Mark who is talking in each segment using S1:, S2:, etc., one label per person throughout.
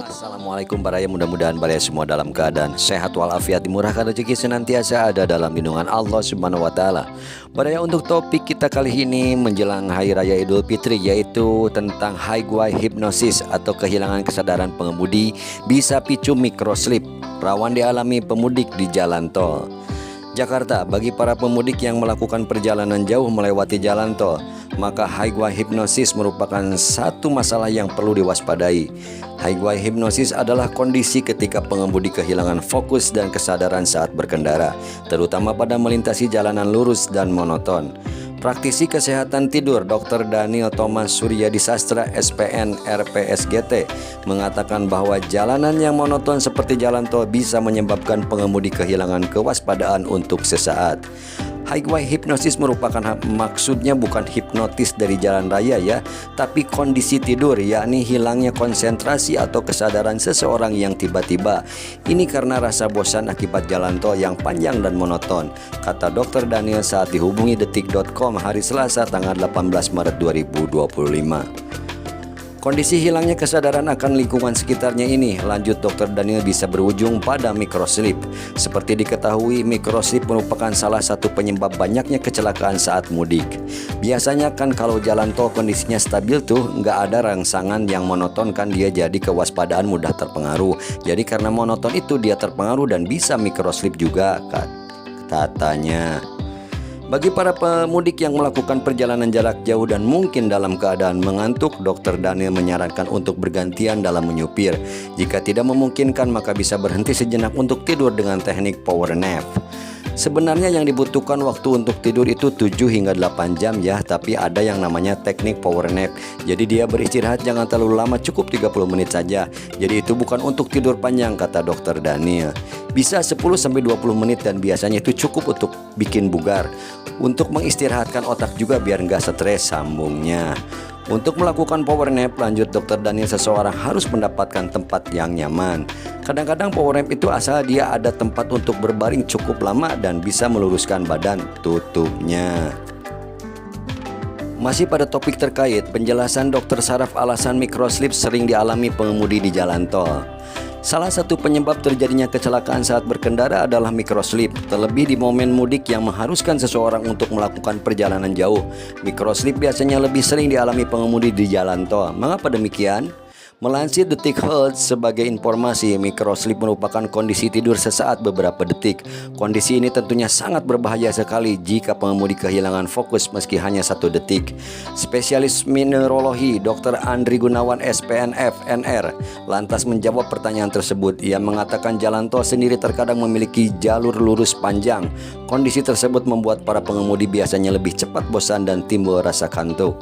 S1: Assalamualaikum Baraya, mudah-mudahan Baraya semua dalam keadaan sehat walafiat, dimurahkan rezeki senantiasa ada dalam lindungan Allah Subhanahu wa taala. Baraya, untuk topik kita kali ini menjelang Hari Raya Idul Fitri, yaitu tentang highway hypnosis atau kehilangan kesadaran pengemudi bisa picu microslip, rawan dialami pemudik di jalan tol. Jakarta, bagi para pemudik yang melakukan perjalanan jauh melewati jalan tol, maka highway hypnosis merupakan satu masalah yang perlu diwaspadai. Highway hypnosis adalah kondisi ketika pengemudi kehilangan fokus dan kesadaran saat berkendara, terutama pada melintasi jalanan lurus dan monoton. Praktisi kesehatan tidur Dr. Daniel Thomas Suryadi Sastra SPN RPSGT mengatakan bahwa jalanan yang monoton seperti jalan tol bisa menyebabkan pengemudi kehilangan kewaspadaan untuk sesaat. Highway hypnosis merupakan maksudnya bukan hipnotis dari jalan raya ya, tapi kondisi tidur, yakni hilangnya konsentrasi atau kesadaran seseorang yang tiba-tiba. Ini karena rasa bosan akibat jalan tol yang panjang dan monoton, kata Dr. Daniel saat dihubungi detik.com hari Selasa tanggal 18 Maret 2025. Kondisi hilangnya kesadaran akan lingkungan sekitarnya ini, lanjut Dr. Daniel, bisa berujung pada microslip. Seperti diketahui, microslip merupakan salah satu penyebab banyaknya kecelakaan saat mudik. Biasanya kan kalau jalan tol kondisinya stabil tuh, nggak ada rangsangan yang monoton, kan dia jadi kewaspadaan mudah terpengaruh. Jadi karena monoton itu dia terpengaruh dan bisa microslip juga, katanya. Bagi para pemudik yang melakukan perjalanan jarak jauh dan mungkin dalam keadaan mengantuk, Dr. Daniel menyarankan untuk bergantian dalam menyupir. Jika tidak memungkinkan, maka bisa berhenti sejenak untuk tidur dengan teknik power nap. Sebenarnya yang dibutuhkan waktu untuk tidur itu 7 hingga 8 jam ya, tapi ada yang namanya teknik power nap. Jadi dia beristirahat jangan terlalu lama, cukup 30 menit saja. Jadi itu bukan untuk tidur panjang, kata Dr. Daniel. Bisa 10-20 menit dan biasanya itu cukup untuk bikin bugar. Untuk mengistirahatkan otak juga biar nggak stres, sambungnya. Untuk melakukan power nap, lanjut Dr. Daniel, seseorang harus mendapatkan tempat yang nyaman. Kadang-kadang power nap itu asal dia ada tempat untuk berbaring cukup lama dan bisa meluruskan badan, tutupnya. Masih pada topik terkait, penjelasan Dr. Saraf alasan microslip sering dialami pengemudi di jalan tol. Salah satu penyebab terjadinya kecelakaan saat berkendara adalah microslip, terlebih di momen mudik yang mengharuskan seseorang untuk melakukan perjalanan jauh. Microslip biasanya lebih sering dialami pengemudi di jalan tol. Mengapa demikian? Melansir Detik Health sebagai informasi, microslip merupakan kondisi tidur sesaat beberapa detik. Kondisi ini tentunya sangat berbahaya sekali jika pengemudi kehilangan fokus meski hanya 1 detik. Spesialis mineralogi Dr. Andri Gunawan SPNF NR lantas menjawab pertanyaan tersebut. Ia mengatakan jalan tol sendiri terkadang memiliki jalur lurus panjang. Kondisi tersebut membuat para pengemudi biasanya lebih cepat bosan dan timbul rasa kantuk.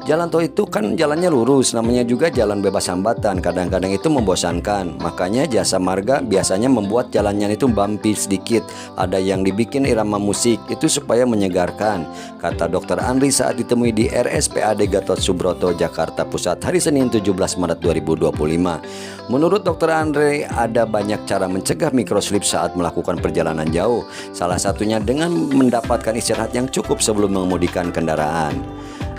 S1: Jalan tol itu kan jalannya lurus, namanya juga jalan bebas hambatan, kadang-kadang itu membosankan. Makanya jasa marga biasanya membuat jalannya itu bumpy sedikit. Ada yang dibikin irama musik, itu supaya menyegarkan, kata Dr. Andri saat ditemui di RSPAD Gatot Subroto, Jakarta Pusat hari Senin 17 Maret 2025. Menurut Dr. Andri, ada banyak cara mencegah microslip saat melakukan perjalanan jauh. Salah satunya dengan mendapatkan istirahat yang cukup sebelum mengemudikan kendaraan.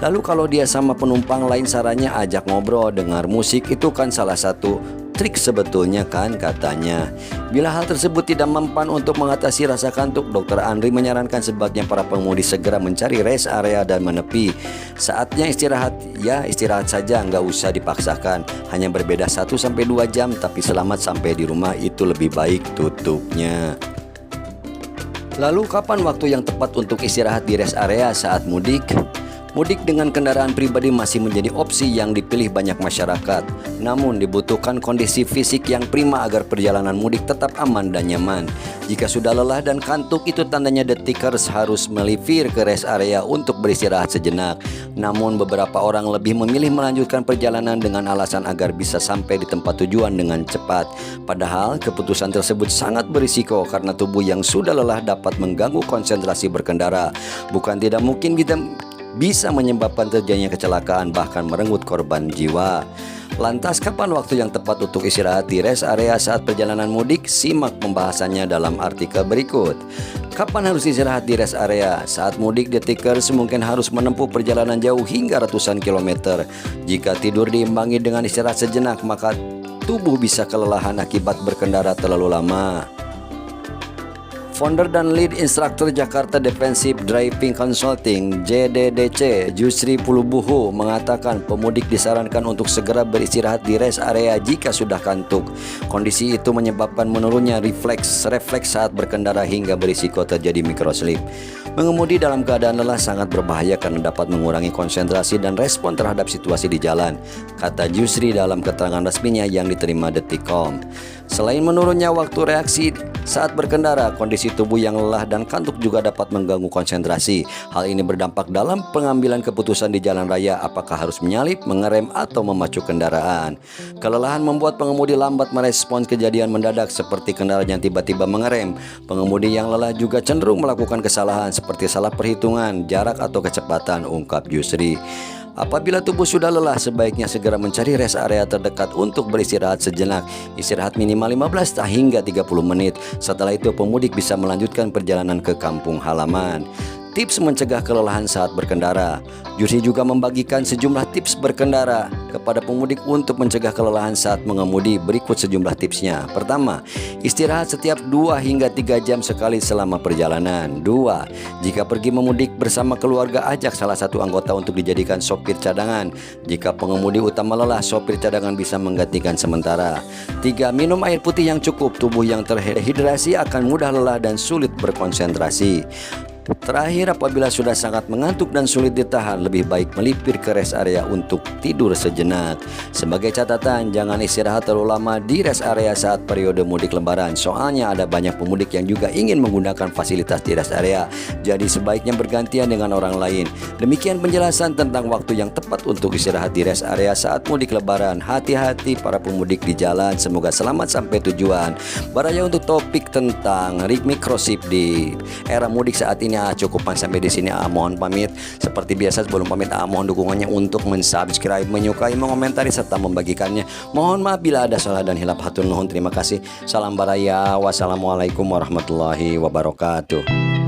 S1: Lalu kalau dia sama penumpang lain, sarannya ajak ngobrol, dengar musik, itu kan salah satu trik sebetulnya kan, katanya. Bila hal tersebut tidak mempan untuk mengatasi rasa kantuk, Dr. Andri menyarankan sebaiknya para pengemudi segera mencari rest area dan menepi. Saatnya istirahat, ya istirahat saja, nggak usah dipaksakan. Hanya berbeda 1-2 jam, tapi selamat sampai di rumah, itu lebih baik, tutupnya. Lalu kapan waktu yang tepat untuk istirahat di rest area saat mudik? Mudik dengan kendaraan pribadi masih menjadi opsi yang dipilih banyak masyarakat. Namun dibutuhkan kondisi fisik yang prima agar perjalanan mudik tetap aman dan nyaman. Jika sudah lelah dan kantuk, itu tandanya detikers harus melipir ke rest area untuk beristirahat sejenak. Namun beberapa orang lebih memilih melanjutkan perjalanan dengan alasan agar bisa sampai di tempat tujuan dengan cepat. Padahal keputusan tersebut sangat berisiko karena tubuh yang sudah lelah dapat mengganggu konsentrasi berkendara. Bukan tidak mungkin kita bisa menyebabkan terjadinya kecelakaan, bahkan merenggut korban jiwa. Lantas kapan waktu yang tepat untuk istirahat di rest area saat perjalanan mudik? Simak pembahasannya dalam artikel berikut. Kapan harus istirahat di rest area? Saat mudik, The Tickers mungkin harus menempuh perjalanan jauh hingga ratusan kilometer. Jika tidur diimbangi dengan istirahat sejenak, maka tubuh bisa kelelahan akibat berkendara terlalu lama. Founder dan Lead Instructor Jakarta Defensive Driving Consulting (JDDC) Jusri Pulubuhu mengatakan pemudik disarankan untuk segera beristirahat di rest area jika sudah kantuk. Kondisi itu menyebabkan menurunnya refleks saat berkendara hingga berisiko terjadi microslip. Mengemudi dalam keadaan lelah sangat berbahaya karena dapat mengurangi konsentrasi dan respon terhadap situasi di jalan, kata Jusri dalam keterangan resminya yang diterima Detikcom. Selain menurunnya waktu reaksi saat berkendara, kondisi tubuh yang lelah dan kantuk juga dapat mengganggu konsentrasi. Hal ini berdampak dalam pengambilan keputusan di jalan raya, apakah harus menyalip, mengerem, atau memacu kendaraan. Kelelahan membuat pengemudi lambat merespons kejadian mendadak seperti kendaraan yang tiba-tiba mengerem. Pengemudi yang lelah juga cenderung melakukan kesalahan seperti salah perhitungan, jarak, atau kecepatan, ungkap Jusri. Apabila tubuh sudah lelah, sebaiknya segera mencari rest area terdekat untuk beristirahat sejenak. Istirahat minimal 15 hingga 30 menit. Setelah itu pemudik bisa melanjutkan perjalanan ke kampung halaman. Tips mencegah kelelahan saat berkendara. Jusri juga membagikan sejumlah tips berkendara kepada pemudik untuk mencegah kelelahan saat mengemudi. Berikut sejumlah tipsnya. Pertama, istirahat setiap 2 hingga 3 jam sekali selama perjalanan. 2. Jika pergi memudik bersama keluarga, ajak salah satu anggota untuk dijadikan sopir cadangan. Jika pengemudi utama lelah, sopir cadangan bisa menggantikan sementara. 3. Minum air putih yang cukup. Tubuh yang terhidrasi akan mudah lelah dan sulit berkonsentrasi. Terakhir, apabila sudah sangat mengantuk dan sulit ditahan, lebih baik melipir ke rest area untuk tidur sejenak. Sebagai catatan, jangan istirahat terlalu lama di rest area saat periode mudik lebaran. Soalnya ada banyak pemudik yang juga ingin menggunakan fasilitas di rest area. Jadi sebaiknya bergantian dengan orang lain. Demikian penjelasan tentang waktu yang tepat untuk istirahat di rest area saat mudik lebaran. Hati-hati para pemudik di jalan. Semoga selamat sampai tujuan. Baraya untuk topik tentang microchip di era mudik saat ini cukupan sampai di sini. Mohon pamit. Seperti biasa sebelum pamit, mohon dukungannya untuk mensubscribe, menyukai, mengomentari serta membagikannya. Mohon maaf bila ada salah dan hilap, hatur nuhun. Terima kasih. Salam baraya. Wassalamualaikum warahmatullahi wabarakatuh.